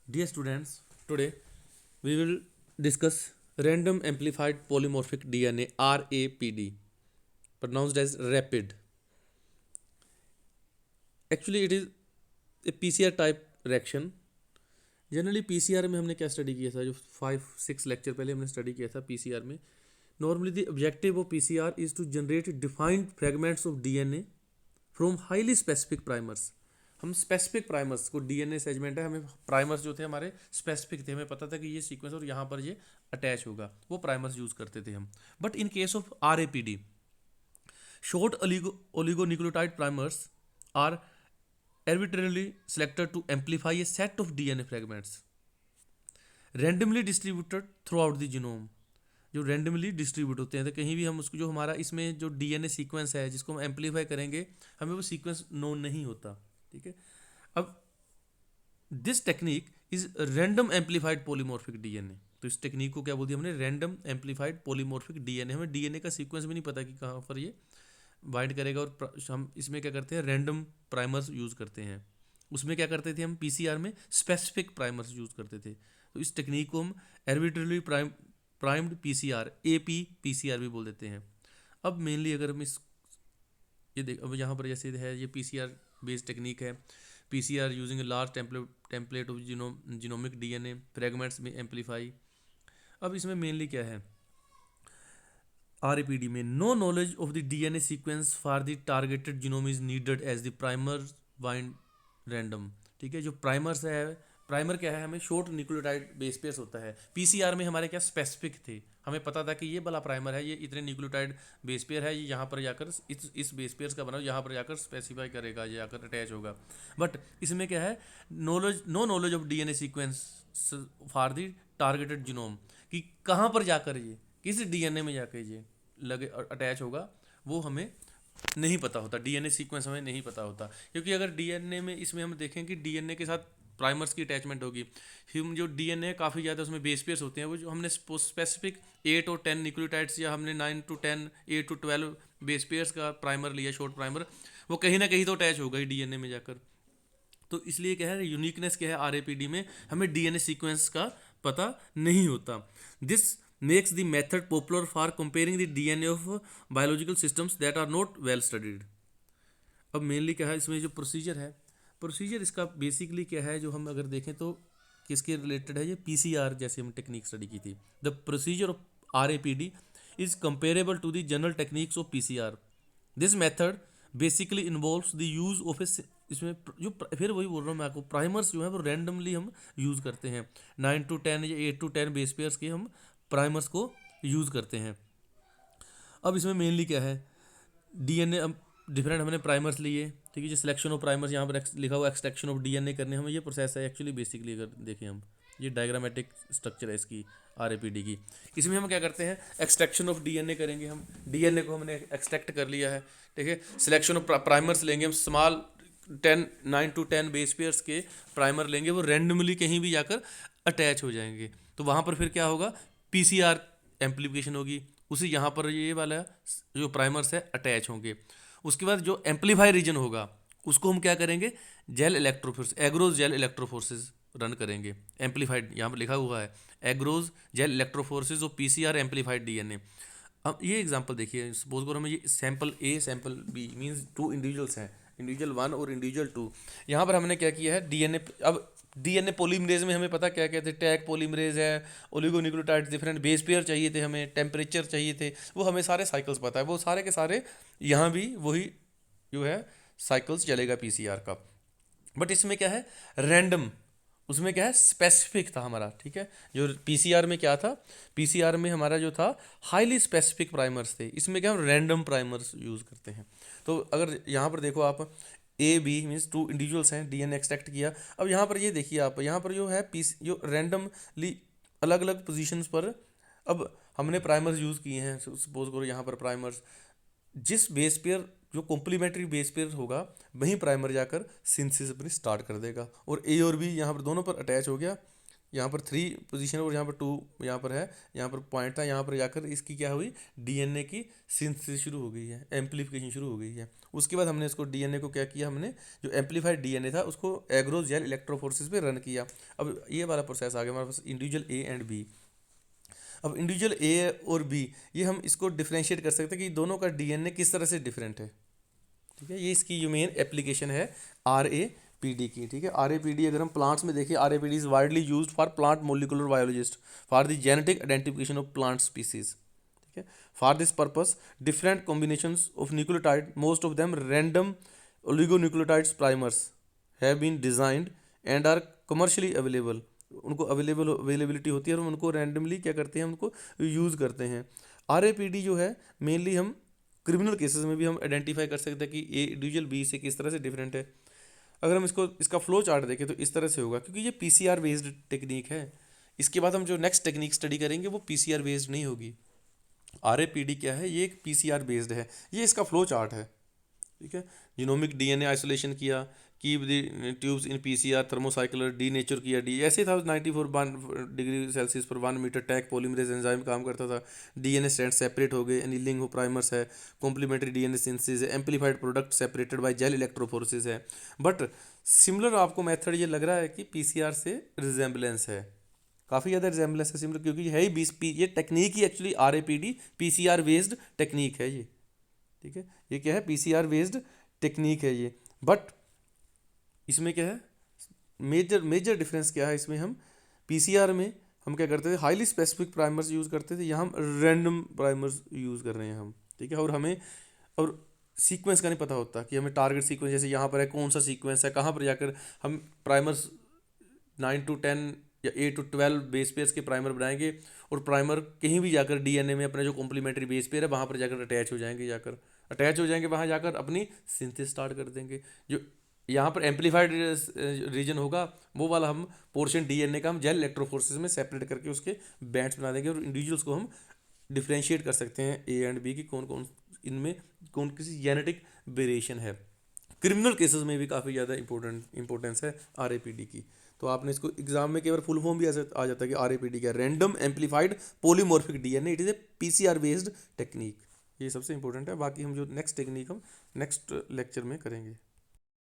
Dear students, today we will discuss random amplified polymorphic DNA RAPD, pronounced as rapid. Actually, it is a PCR type reaction. Generally PCR में हमने क्या study किया था, जो 5-6 lecture पहले हमने study किया था पीसीआर में. Normally the objective of PCR is to generate defined fragments of DNA from highly specific primers. हम स्पेसिफिक प्राइमर्स को, डीएनए सेगमेंट है, हमें प्राइमर्स जो थे हमारे स्पेसिफिक थे, हमें पता था कि ये सीक्वेंस और यहाँ पर ये अटैच होगा, वो प्राइमर्स यूज करते थे हम. But in case of RAPD, short oligonucleotide primers are arbitrarily selected to amplify a set of DNA fragments randomly distributed throughout the genome. जो रैंडमली डिस्ट्रीब्यूट होते हैं, तो कहीं भी हम उसको, जो हमारा इसमें जो डीएनए सीक्वेंस है जिसको हम एम्पलीफाई करेंगे, हमें वो सीक्वेंस नोन नहीं होता. ठीक है. अब this technique is random amplified polymorphic DNA. तो इस टेक्निक को क्या बोल दिया हमने, रैंडम एम्पलीफाइड पॉलीमॉर्फिक डीएनए. हमें डीएनए का सीक्वेंस भी नहीं पता कि कहाँ पर ये बाइंड करेगा, और हम इसमें क्या करते हैं, रैंडम प्राइमर्स यूज करते हैं. उसमें क्या करते थे हम, पीसीआर में स्पेसिफिक प्राइमर्स यूज करते थे. तो इस टेक्निक को हम arbitrarily primed PCR, AP PCR भी बोल देते हैं. अब मेनली अगर हम इस ये देख, अब यहाँ पर जैसे है, ये पीसीआर बेस्ड टेक्निक है. PCR using a large template of genomic DNA fragments में एम्पलीफाई. अब इसमें मेनली क्या है, आरएपीडी में no knowledge of the DNA sequence for the targeted genome is needed as the primer bind random. ठीक है. जो प्राइमर्स है, प्राइमर क्या है, हमें शॉर्ट न्यूक्लियोटाइड बेस पेयर्स होता है. पीसीआर में हमारे क्या स्पेसिफिक थे, हमें पता था कि ये वाला प्राइमर है, ये इतने न्यूक्लियोटाइड बेस पेयर है, ये यहाँ पर जाकर इस बेस पेयर्स का बना यहाँ पर जाकर स्पेसिफाई करेगा, ये जाकर अटैच होगा. बट इसमें क्या है, no knowledge of DNA sequence for the targeted genome, कि कहाँ पर जाकर ये, किस डीएनए में जाकर ये लगे अटैच होगा, वो हमें नहीं पता होता. डीएनए सीक्वेंस हमें नहीं पता होता, क्योंकि अगर डीएनए में, इसमें हम देखें कि डीएनए के साथ प्राइमर्स की अटैचमेंट होगी. हम जो डीएनए काफ़ी ज़्यादा उसमें बेस पेयर्स होते हैं, वो जो हमने स्पेसिफिक 8 और 10 न्यूक्लियोटाइड्स, या हमने 9 to 10, 8 to 12 बेस पेयर्स का प्राइमर लिया, शॉर्ट प्राइमर, वो कहीं ना कहीं तो अटैच होगा ही डीएनए में जाकर. तो इसलिए क्या है, यूनिकनेस क्या है, आरएपीडी में हमें डीएनए सीक्वेंस का पता नहीं होता. This makes the method popular for comparing the DNA of biological systems that are not well studied. अब मेनली क्या है, इसमें जो प्रोसीजर है, प्रोसीजर इसका बेसिकली क्या है, जो हम अगर देखें तो किसके रिलेटेड है, ये पीसीआर जैसे हम टेक्निक स्टडी की थी. The procedure of RAPD is comparable to the general techniques of PCR. This method basically involves the use of a, इसमें जो फिर वही बोल रहा हूँ मैं आपको, प्राइमर्स जो है वो रैंडमली हम यूज़ करते हैं. 9 to 10 या 8 to 10 बेस पेयर्स के हम प्राइमर्स को यूज़ करते हैं. अब इसमें मेनली क्या है, डीएनए, अब डिफरेंट हमने प्राइमर्स लिए. ठीक है. जो सिलेक्शन ऑफ प्राइमर्स, यहाँ पर लिखा हुआ एक्सट्रैक्शन ऑफ डीएनए करने, हमें ये प्रोसेस है एक्चुअली. बेसिकली अगर देखें हम, ये डायग्रामेटिक स्ट्रक्चर है इसकी आरएपीडी की. इसमें हम क्या करते हैं, एक्सट्रैक्शन ऑफ डीएनए करेंगे. हम डीएनए को हमने एक्सट्रैक्ट कर लिया है. ठीक है. सिलेक्शन ऑफ प्राइमर्स लेंगे हम, स्मॉल 9 to 10 बेस पेयर्स के प्राइमर लेंगे, वो रैंडमली कहीं भी जाकर अटैच हो जाएंगे. तो वहाँ पर फिर क्या होगा, पीसीआर एम्पलीफिकेशन होगी, उसी यहाँ पर ये वाला जो प्राइमर्स है अटैच होंगे. उसके बाद जो एम्पलीफाई रीजन होगा, उसको हम क्या करेंगे, जेल इलेक्ट्रोफोर्स, एग्रोज जेल इलेक्ट्रोफोर्सेस रन करेंगे. एम्पलीफाइड यहाँ पर लिखा हुआ है, एग्रोज जेल इलेक्ट्रोफोर्सेस और पीसीआर एम्पलीफाइड डीएनए. अब ये एग्जांपल देखिए, सपोज करो हमें ये सैंपल ए, सैंपल बी, मींस 2 इंडिविजुअल्स हैं, इंडिविजुअल 1 और इंडिविजुअल 2. यहाँ पर हमने क्या किया है, डीएनए, अब डीएनए पॉलीमरेज में हमें पता क्या क्या थे, टैग पॉलीमरेज है, ओलिगोन्यूक्लियोटाइड्स, डिफरेंट बेस पेयर चाहिए थे हमें, टेम्परेचर चाहिए थे, वो हमें सारे साइकिल्स पता है, वो सारे के सारे यहाँ भी वही जो है साइकिल्स चलेगा पीसीआर का. बट इसमें क्या है, रैंडम, उसमें क्या है, स्पेसिफिक था हमारा. ठीक है. जो पीसीआर में क्या था, पीसीआर में हमारा जो था हाईली स्पेसिफिक प्राइमर्स थे, इसमें क्या हम रैंडम प्राइमर्स यूज़ करते हैं. तो अगर यहाँ पर देखो आप, ए बी मीन्स 2 इंडिविजुअल्स हैं, डीएनए एक्सट्रैक्ट किया. अब यहाँ पर ये देखिए आप, यहाँ पर जो है पीस, जो रैंडमली अलग अलग पोजीशंस पर अब हमने प्राइमर्स यूज़ किए हैं. सपोज करो यहाँ पर प्राइमर्स, जिस बेस पेयर, जो कॉम्प्लीमेंट्री बेस पेयर होगा, वहीं प्राइमर जाकर सिंथेसिस अपनी स्टार्ट कर देगा. और ए और बी यहाँ पर दोनों पर अटैच हो गया, यहाँ पर 3 पोजीशन और यहाँ पर 2 यहाँ पर है, यहाँ पर पॉइंट था, यहाँ पर जाकर इसकी क्या हुई, डीएनए की सिंथेसिस शुरू हो गई है, एम्प्लीफिकेशन शुरू हो गई है। उसके बाद हमने इसको डीएनए को क्या किया, हमने जो एम्प्लीफाइड डीएनए था उसको एग्रो जेल इलेक्ट्रोफोर्सिस पे रन किया। अब ये वाला प्रोसेस आ गया हमारे पास, इंडिविजुअल ए एंड बी। अब इंडिविजुअल ए और बी, ये हम इसको डिफ्रेंशिएट कर सकते हैं कि दोनों का डीएनए किस तरह से डिफरेंट है। ठीक है, ये इसकी जो मेन एप्लीकेशन है आर ए पी डी की। ठीक है, आर ए पी डी अगर हम प्लांट्स में देखें, R A P D is widely use for plant molecular biologist for the genetic identification of plant species. ठीक है, for this purpose different combinations of nucleotide, most of them random oligonucleotides primers have been designed and are commercially available. उनको availability होती है और हम उनको randomly क्या करते हैं, उनको यूज़ करते हैं। आर ए पी डी जो है मेनली हम क्रिमिनल केसेस में भी हम आइडेंटिफाई कर सकते हैं कि ए इंडिविजुअल बी से किस तरह से डिफरेंट है। अगर हम इसका फ्लो चार्ट देखें तो इस तरह से होगा, क्योंकि ये पीसीआर बेस्ड टेक्निक है। इसके बाद हम जो नेक्स्ट टेक्निक स्टडी करेंगे वो पीसीआर बेस्ड नहीं होगी। आरएपीडी क्या है, ये एक पीसीआर बेस्ड है, ये इसका फ्लो चार्ट है। ठीक है, जीनोमिक डीएनए आइसोलेशन किया, keep the tubes in PCR, thermocycler D nature किया, डी ऐसे था 94 डिग्री सेल्सियस पर 1 मीटर टैक पॉलीमरेज एंजाइम काम करता था। डीएनए स्ट्रैंड सेपरेट हो गए, एनीलिंग हो प्राइमर्स है, कॉम्प्लीमेंट्री डीएनए सिंथेसिस है, amplified product separated by gel electrophoresis है। बट सिमिलर आपको मेथड ये लग रहा है कि पीसीआर से रिजेंबलेंस है, काफ़ी ज़्यादा रिजेंबलेंस है सिमिलर, क्योंकि है ही 20 ये टेक्निक ही एक्चुअली आरएपीडी पीसीआर बेस्ड टेक्निक है ये। ठीक है, ये क्या है, पीसीआर बेस्ड टेक्निक है ये। बट इसमें क्या है, मेजर मेजर डिफरेंस क्या है इसमें, हम पीसीआर में हम क्या करते थे, हाईली स्पेसिफिक प्राइमर्स यूज़ करते थे, यहाँ हम रैंडम प्राइमर्स यूज़ कर रहे हैं हम। ठीक है, और हमें और सीक्वेंस का नहीं पता होता कि हमें टारगेट सीक्वेंस जैसे यहाँ पर है, कौन सा सीक्वेंस है, कहाँ पर जाकर हम प्राइमर्स 9 to 10 या 8 to 12 बेस पेयर्स के प्राइमर बनाएंगे, और प्राइमर कहीं भी जाकर डीएनए में अपने जो कॉम्प्लीमेंट्री बेस पेयर है वहाँ पर जाकर अटैच हो जाएंगे, वहाँ जाकर अपनी सिंथेसिस स्टार्ट कर देंगे। जो यहाँ पर एम्पलीफाइड रीजन होगा वो वाला हम पोर्शन डीएनए का हम जेल इलेक्ट्रोफोर्सिस में सेपरेट करके उसके बैंड्स बना देंगे, और इंडिविजुअल्स को हम डिफ्रेंशिएट कर सकते हैं ए एंड बी की, कौन कौन इनमें कौन किसी जेनेटिक वेरिएशन है। क्रिमिनल केसेस में भी काफ़ी ज़्यादा इंपॉर्टेंस है आरएपीडी की। तो आपने इसको एग्जाम में केवल फुल फॉर्म भी आ जाता है कि आरएपीडी क्या, random amplified polymorphic DNA, it is a PCR based technique. ये सबसे इंपॉर्टेंट है, बाकी हम जो नेक्स्ट टेक्निक हम नेक्स्ट लेक्चर में करेंगे।